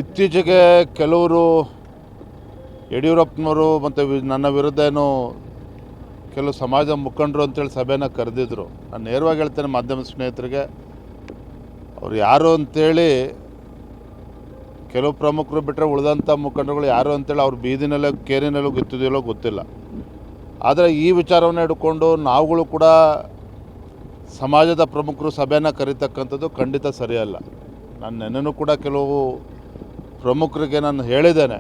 ಇತ್ತೀಚೆಗೆ ಕೆಲವರು ಯಡಿಯೂರಪ್ಪನವರು ಮತ್ತು ನನ್ನ ವಿರುದ್ಧ ಏನೋ ಕೆಲವು ಸಮಾಜ ಮುಖಂಡರು ಅಂತೇಳಿ ಸಭೆನ ಕರೆದಿದ್ರು. ನಾನು ನೇರವಾಗಿ ಹೇಳ್ತೇನೆ ಮಾಧ್ಯಮ ಸ್ನೇಹಿತರಿಗೆ, ಅವ್ರು ಯಾರು ಅಂತೇಳಿ ಕೆಲವು ಪ್ರಮುಖರು ಬಿಟ್ಟರೆ ಉಳಿದಂಥ ಮುಖಂಡರುಗಳು ಯಾರು ಅಂತೇಳಿ ಅವ್ರ ಬೀದಿನಲ್ಲೇ ಕೇರಿನಲ್ಲೂ ಗೊತ್ತಿದೆಯಲ್ಲೋ ಗೊತ್ತಿಲ್ಲ. ಆದರೆ ಈ ವಿಚಾರವನ್ನು ಹಿಡ್ಕೊಂಡು ನಾವುಗಳು ಕೂಡ ಸಮಾಜದ ಪ್ರಮುಖರು ಸಭೆನ ಕರೀತಕ್ಕಂಥದ್ದು ಖಂಡಿತ ಸರಿಯಲ್ಲ. ನಾನು ನೆನ್ನೆನೂ ಕೂಡ ಕೆಲವು ಪ್ರಮುಖರಿಗೆ ನಾನು ಹೇಳಿದ್ದೇನೆ,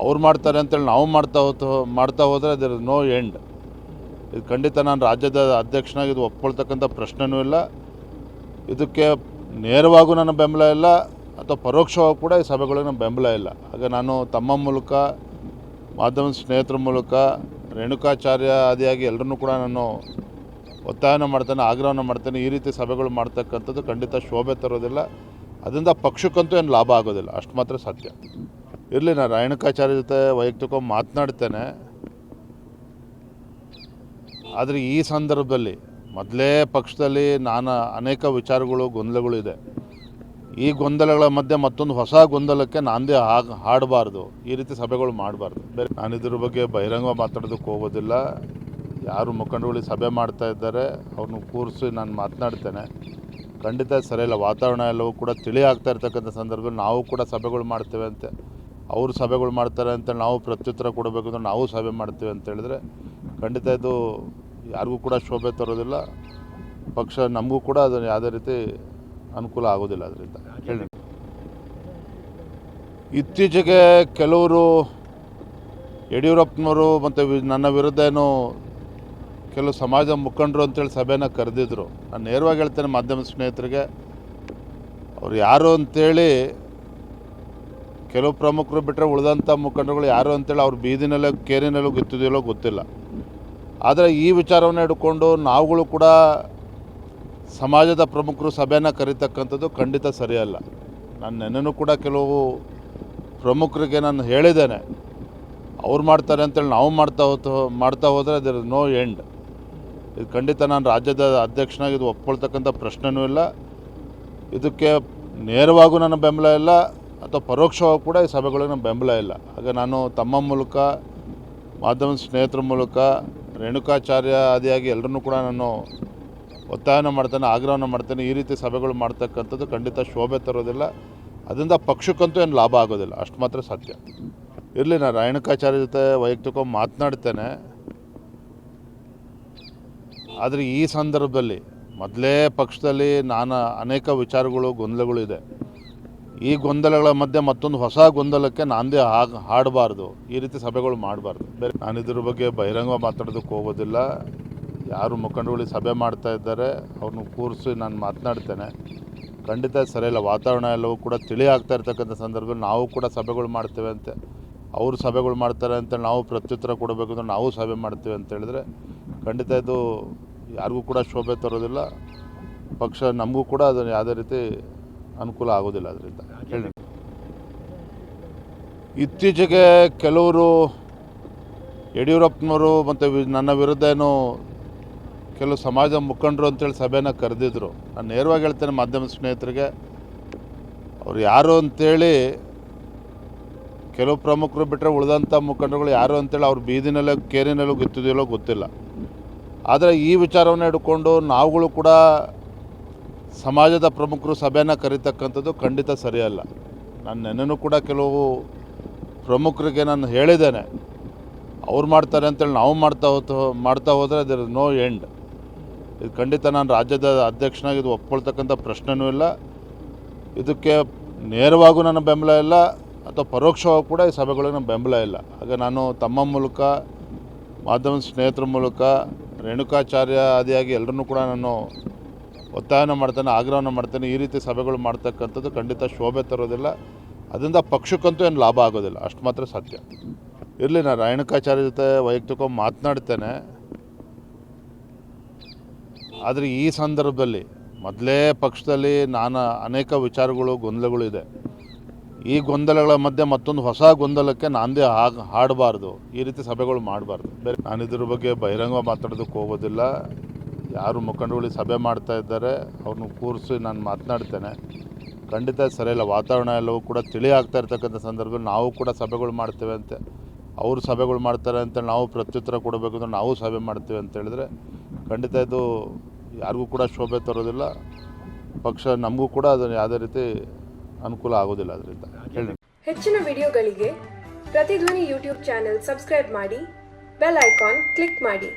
ಅವ್ರು ಮಾಡ್ತಾರೆ ಅಂತೇಳಿ ನಾವು ಮಾಡ್ತಾ ಹೋದರೆ ದರ್ ಇಸ್ ನೋ ಎಂಡ್. ಇದು ಖಂಡಿತ ನಾನು ರಾಜ್ಯದ ಅಧ್ಯಕ್ಷನಾಗಿ ಇದು ಒಪ್ಕೊಳ್ತಕ್ಕಂಥ ಪ್ರಶ್ನೆನೂ ಇಲ್ಲ. ಇದಕ್ಕೆ ನೇರವಾಗೂ ನನ್ನ ಬೆಂಬಲ ಇಲ್ಲ ಅಥವಾ ಪರೋಕ್ಷವಾಗಿ ಕೂಡ ಈ ಸಭೆಗಳಿಗೆ ನನ್ನ ಬೆಂಬಲ ಇಲ್ಲ. ಹಾಗೆ ನಾನು ತಮ್ಮ ಮೂಲಕ, ಮಾಧ್ಯಮ ಸ್ನೇಹಿತರ ಮೂಲಕ, ರೇಣುಕಾಚಾರ್ಯ ಆದಿಯಾಗಿ ಎಲ್ಲರನ್ನೂ ಕೂಡ ನಾನು ಒತ್ತಾಯನ ಮಾಡ್ತೇನೆ, ಆಗ್ರಹವನ್ನು ಮಾಡ್ತೇನೆ. ಈ ರೀತಿ ಸಭೆಗಳು ಮಾಡ್ತಕ್ಕಂಥದ್ದು ಖಂಡಿತ ಶೋಭೆ ತರೋದಿಲ್ಲ. ಅದರಿಂದ ಪಕ್ಷಕ್ಕಂತೂ ಏನು ಲಾಭ ಆಗೋದಿಲ್ಲ, ಅಷ್ಟು ಮಾತ್ರ ಸತ್ಯ. ಇರಲಿ, ನಾನು ರೇಣುಕಾಚಾರ್ಯ ಜೊತೆ ವೈಯಕ್ತಿಕವಾಗಿ ಮಾತನಾಡ್ತೇನೆ. ಆದರೆ ಈ ಸಂದರ್ಭದಲ್ಲಿ ಮೊದಲೇ ಪಕ್ಷದಲ್ಲಿ ಅನೇಕ ವಿಚಾರಗಳು, ಗೊಂದಲಗಳು ಇದೆ. ಈ ಗೊಂದಲಗಳ ಮಧ್ಯೆ ಮತ್ತೊಂದು ಹೊಸ ಗೊಂದಲಕ್ಕೆ ನಾಂದಿ ಹಾಡಬಾರ್ದು. ಈ ರೀತಿ ಸಭೆಗಳು ಮಾಡಬಾರ್ದು. ಬೇರೆ ನಾನು ಇದ್ರ ಬಗ್ಗೆ ಬಹಿರಂಗವಾಗಿ ಮಾತಾಡೋದಕ್ಕೆ ಹೋಗೋದಿಲ್ಲ. ಯಾರು ಮುಖಂಡರುಗಳು ಸಭೆ ಮಾಡ್ತಾ ಇದ್ದಾರೆ ಅವ್ರನ್ನ ಕೂರಿಸಿ ನಾನು ಮಾತನಾಡ್ತೇನೆ. ಖಂಡಿತ ಸರಿಯಿಲ್ಲ. ವಾತಾವರಣ ಎಲ್ಲವೂ ಕೂಡ ತಿಳಿ ಆಗ್ತಾ ಇರ್ತಕ್ಕಂಥ ಸಂದರ್ಭದಲ್ಲಿ ನಾವು ಕೂಡ ಸಭೆಗಳು ಮಾಡ್ತೇವೆ ಅಂತೆ, ಅವರು ಸಭೆಗಳು ಮಾಡ್ತಾರೆ ಅಂತೇಳಿ ನಾವು ಪ್ರತ್ಯುತ್ತರ ಕೊಡಬೇಕು ಅಂದ್ರೆ ನಾವು ಸಭೆ ಮಾಡ್ತೀವಿ ಅಂತ ಹೇಳಿದ್ರೆ ಖಂಡಿತ ಇದು ಯಾರಿಗೂ ಕೂಡ ಶೋಭೆ ತರೋದಿಲ್ಲ. ಪಕ್ಷ ನಮಗೂ ಕೂಡ ಅದು ಯಾವುದೇ ರೀತಿ ಅನುಕೂಲ ಆಗೋದಿಲ್ಲ. ಅದರಿಂದ ಹೇಳಿ, ಇತ್ತೀಚೆಗೆ ಕೆಲವರು ಯಡಿಯೂರಪ್ಪನವರು ಮತ್ತು ನನ್ನ ವಿರುದ್ಧ ಏನೋ ಕೆಲವು ಸಮಾಜ ಮುಖಂಡರು ಅಂತೇಳಿ ಸಭೆನ ಕರೆದಿದ್ರು. ನಾನು ನೇರವಾಗಿ ಹೇಳ್ತೇನೆ ಮಾಧ್ಯಮ ಸ್ನೇಹಿತರಿಗೆ, ಅವ್ರು ಯಾರು ಅಂತೇಳಿ ಕೆಲವು ಪ್ರಮುಖರು ಬಿಟ್ಟರೆ ಉಳಿದಂಥ ಮುಖಂಡರುಗಳು ಯಾರು ಅಂತೇಳಿ ಅವ್ರ ಬೀದಿನಲ್ಲೇ ಕೇರಿನಲ್ಲೂ ಗೊತ್ತಿದೆಯಲ್ಲೋ ಗೊತ್ತಿಲ್ಲ. ಆದರೆ ಈ ವಿಚಾರವನ್ನು ಹಿಡ್ಕೊಂಡು ನಾವುಗಳು ಕೂಡ ಸಮಾಜದ ಪ್ರಮುಖರು ಸಭೆನ ಕರೀತಕ್ಕಂಥದ್ದು ಖಂಡಿತ ಸರಿಯಲ್ಲ. ನಾನು ನೆನ್ನೆನೂ ಕೂಡ ಕೆಲವು ಪ್ರಮುಖರಿಗೆ ನಾನು ಹೇಳಿದ್ದೇನೆ, ಅವ್ರು ಮಾಡ್ತಾರೆ ಅಂತೇಳಿ ನಾವು ಮಾಡ್ತಾ ಹೋದರೆ ದರ್ ಇಸ್ ನೋ ಎಂಡ್. ಇದು ಖಂಡಿತ ನಾನು ರಾಜ್ಯದ ಅಧ್ಯಕ್ಷನಾಗಿ ಇದು ಒಪ್ಕೊಳ್ತಕ್ಕಂಥ ಪ್ರಶ್ನೆನೂ ಇಲ್ಲ. ಇದಕ್ಕೆ ನೇರವಾಗೂ ನನ್ನ ಬೆಂಬಲ ಇಲ್ಲ ಅಥವಾ ಪರೋಕ್ಷವಾಗಿ ಕೂಡ ಈ ಸಭೆಗಳಿಗೆ ನನ್ನ ಬೆಂಬಲ ಇಲ್ಲ. ಹಾಗೆ ನಾನು ತಮ್ಮ ಮೂಲಕ, ಮಾಧ್ಯಮ ಸ್ನೇಹಿತರ ಮೂಲಕ, ರೇಣುಕಾಚಾರ್ಯ ಆದಿಯಾಗಿ ಎಲ್ಲರನ್ನೂ ಕೂಡ ನಾನು ಒತ್ತಾಯನ ಮಾಡ್ತೇನೆ, ಆಗ್ರಹವನ್ನು ಮಾಡ್ತೇನೆ. ಈ ರೀತಿ ಸಭೆಗಳು ಮಾಡ್ತಕ್ಕಂಥದ್ದು ಖಂಡಿತ ಶೋಭೆ ತರೋದಿಲ್ಲ. ಅದರಿಂದ ಪಕ್ಷಕ್ಕಂತೂ ಏನು ಲಾಭ ಆಗೋದಿಲ್ಲ, ಅಷ್ಟು ಮಾತ್ರ ಸತ್ಯ. ಇರಲಿ, ನಾನು ರೇಣುಕಾಚಾರ್ಯ ಜೊತೆ ವೈಯಕ್ತಿಕವಾಗಿ ಮಾತನಾಡ್ತೇನೆ. ಆದರೆ ಈ ಸಂದರ್ಭದಲ್ಲಿ ಮೊದಲೇ ಪಕ್ಷದಲ್ಲಿ ಅನೇಕ ವಿಚಾರಗಳು, ಗೊಂದಲಗಳು ಇದೆ. ಈ ಗೊಂದಲಗಳ ಮಧ್ಯೆ ಮತ್ತೊಂದು ಹೊಸ ಗೊಂದಲಕ್ಕೆ ನಾಂದಿ ಹಾಡಬಾರ್ದು. ಈ ರೀತಿ ಸಭೆಗಳು ಮಾಡಬಾರ್ದು. ಬೇರೆ ನಾನು ಇದ್ರ ಬಗ್ಗೆ ಬಹಿರಂಗವಾಗಿ ಮಾತಾಡೋದಕ್ಕೆ ಹೋಗೋದಿಲ್ಲ. ಯಾರು ಮುಖಂಡರುಗಳು ಸಭೆ ಮಾಡ್ತಾ ಇದ್ದಾರೆ ಅವ್ರನ್ನ ಕೂರಿಸಿ ನಾನು ಮಾತನಾಡ್ತೇನೆ. ಖಂಡಿತ ಸರಿಯಿಲ್ಲ. ವಾತಾವರಣ ಎಲ್ಲವೂ ಕೂಡ ತಿಳಿ ಆಗ್ತಾ ಇರ್ತಕ್ಕಂಥ ಸಂದರ್ಭದಲ್ಲಿ ನಾವು ಕೂಡ ಸಭೆಗಳು ಮಾಡ್ತೇವೆ ಅಂತೆ, ಅವರು ಸಭೆಗಳು ಮಾಡ್ತಾರೆ ಅಂತೇಳಿ ನಾವು ಪ್ರತ್ಯುತ್ತರ ಕೊಡಬೇಕು ಅಂದ್ರೆ ನಾವು ಸಭೆ ಮಾಡ್ತೀವಿ ಅಂತ ಹೇಳಿದ್ರೆ ಖಂಡಿತ ಇದು ಯಾರಿಗೂ ಕೂಡ ಶೋಭೆ ತರೋದಿಲ್ಲ. ಪಕ್ಷ ನಮಗೂ ಕೂಡ ಅದು ಯಾವುದೇ ರೀತಿ ಅನುಕೂಲ ಆಗೋದಿಲ್ಲ. ಅದರಿಂದ ಹೇಳಿ, ಇತ್ತೀಚೆಗೆ ಕೆಲವರು ಯಡಿಯೂರಪ್ಪನವರು ಮತ್ತು ನನ್ನ ವಿರುದ್ಧ ಏನೋ ಕೆಲವು ಸಮಾಜ ಮುಖಂಡರು ಅಂತೇಳಿ ಸಭೆನ ಕರೆದಿದ್ರು. ನಾನು ನೇರವಾಗಿ ಹೇಳ್ತೇನೆ ಮಾಧ್ಯಮ ಸ್ನೇಹಿತರಿಗೆ, ಅವ್ರು ಯಾರು ಅಂತೇಳಿ ಕೆಲವು ಪ್ರಮುಖರು ಬಿಟ್ಟರೆ ಉಳಿದಂಥ ಮುಖಂಡರುಗಳು ಯಾರು ಅಂತೇಳಿ ಅವ್ರ ಬೀದಿನಲ್ಲೇ ಕೇರಿನಲ್ಲೂ ಗೊತ್ತಿದೆಯಲ್ಲೋ ಗೊತ್ತಿಲ್ಲ. ಆದರೆ ಈ ವಿಚಾರವನ್ನು ಹಿಡ್ಕೊಂಡು ನಾವುಗಳು ಕೂಡ ಸಮಾಜದ ಪ್ರಮುಖರು ಸಭೆನ ಕರೀತಕ್ಕಂಥದ್ದು ಖಂಡಿತ ಸರಿಯಲ್ಲ. ನಾನು ನೆನ್ನೆನೂ ಕೂಡ ಕೆಲವು ಪ್ರಮುಖರಿಗೆ ನಾನು ಹೇಳಿದ್ದೇನೆ, ಅವ್ರು ಮಾಡ್ತಾರೆ ಅಂತೇಳಿ ನಾವು ಮಾಡ್ತಾ ಹೋದರೆ ದರ್ ಇಸ್ ನೋ ಎಂಡ್. ಇದು ಖಂಡಿತ ನಾನು ರಾಜ್ಯದ ಅಧ್ಯಕ್ಷನಾಗಿ ಇದು ಒಪ್ಕೊಳ್ತಕ್ಕಂಥ ಪ್ರಶ್ನೆನೂ ಇಲ್ಲ. ಇದಕ್ಕೆ ನೇರವಾಗೂ ನನ್ನ ಬೆಂಬಲ ಇಲ್ಲ ಅಥವಾ ಪರೋಕ್ಷವಾಗಿ ಕೂಡ ಈ ಸಭೆಗಳಿಗೆ ನನ್ನ ಬೆಂಬಲ ಇಲ್ಲ. ಹಾಗೆ ನಾನು ತಮ್ಮ ಮೂಲಕ, ಮಾಧ್ಯಮ ಸ್ನೇಹಿತರ ಮೂಲಕ, ರೇಣುಕಾಚಾರ್ಯ ಆದಿಯಾಗಿ ಎಲ್ಲರನ್ನೂ ಕೂಡ ನಾನು ಒತ್ತಾಯನ ಮಾಡ್ತೇನೆ, ಆಗ್ರಹವನ್ನು ಮಾಡ್ತೇನೆ. ಈ ರೀತಿ ಸಭೆಗಳು ಮಾಡ್ತಕ್ಕಂಥದ್ದು ಖಂಡಿತ ಶೋಭೆ ತರೋದಿಲ್ಲ. ಅದರಿಂದ ಪಕ್ಷಕ್ಕಂತೂ ಏನು ಲಾಭ ಆಗೋದಿಲ್ಲ, ಅಷ್ಟು ಮಾತ್ರ ಸತ್ಯ. ಇರಲಿ, ನಾನು ರೇಣುಕಾಚಾರ್ಯ ಜೊತೆ ವೈಯಕ್ತಿಕವಾಗಿ ಮಾತನಾಡ್ತೇನೆ. ಆದರೆ ಈ ಸಂದರ್ಭದಲ್ಲಿ ಮೊದಲೇ ಪಕ್ಷದಲ್ಲಿ ಅನೇಕ ವಿಚಾರಗಳು, ಗೊಂದಲಗಳು ಇದೆ. ಈ ಗೊಂದಲಗಳ ಮಧ್ಯೆ ಮತ್ತೊಂದು ಹೊಸ ಗೊಂದಲಕ್ಕೆ ನಾಂದಿ ಹಾಡಬಾರ್ದು. ಈ ರೀತಿ ಸಭೆಗಳು ಮಾಡಬಾರ್ದು. ಬೇರೆ ನಾನು ಇದ್ರ ಬಗ್ಗೆ ಬಹಿರಂಗವಾಗಿ ಮಾತಾಡೋದಕ್ಕೆ ಹೋಗೋದಿಲ್ಲ. ಯಾರು ಮುಖಂಡರುಗಳು ಸಭೆ ಮಾಡ್ತಾ ಇದ್ದಾರೆ ಅವ್ರನ್ನ ಕೂರಿಸಿ ನಾನು ಮಾತನಾಡ್ತೇನೆ. ಖಂಡಿತ ಸರಿಯಿಲ್ಲ. ವಾತಾವರಣ ಎಲ್ಲವೂ ಕೂಡ ತಿಳಿ ಆಗ್ತಾ ಇರ್ತಕ್ಕಂಥ ಸಂದರ್ಭದಲ್ಲಿ ನಾವು ಕೂಡ ಸಭೆಗಳು ಮಾಡ್ತೇವೆ ಅಂತೆ, ಅವರು ಸಭೆಗಳು ಮಾಡ್ತಾರೆ ಅಂತ ನಾವು ಪ್ರತ್ಯುತ್ತರ ಕೊಡಬೇಕು ಅಂದರೆ ನಾವು ಸಭೆ ಮಾಡ್ತೀವಿ ಅಂತ ಹೇಳಿದ್ರೆ ಖಂಡಿತ ಇದು ಯಾರಿಗೂ ಕೂಡ ಶೋಭೆ ತರೋದಿಲ್ಲ. ಪಕ್ಷ ನಮಗೂ ಕೂಡ ಅದನ್ನು ಯಾವುದೇ ರೀತಿ ಅನುಕೂಲ ಆಗೋದಿಲ್ಲ. ಅದರಿಂದ ಹೇಳಿ. ಹೆಚ್ಚಿನ ವಿಡಿಯೋಗಳಿಗೆ ಪ್ರತಿಧ್ವನಿ ಯೂಟ್ಯೂಬ್ ಚಾನೆಲ್ ಸಬ್ಸ್ಕ್ರೈಬ್ ಮಾಡಿ, ಬೆಲ್ ಐಕಾನ್ ಕ್ಲಿಕ್ ಮಾಡಿ.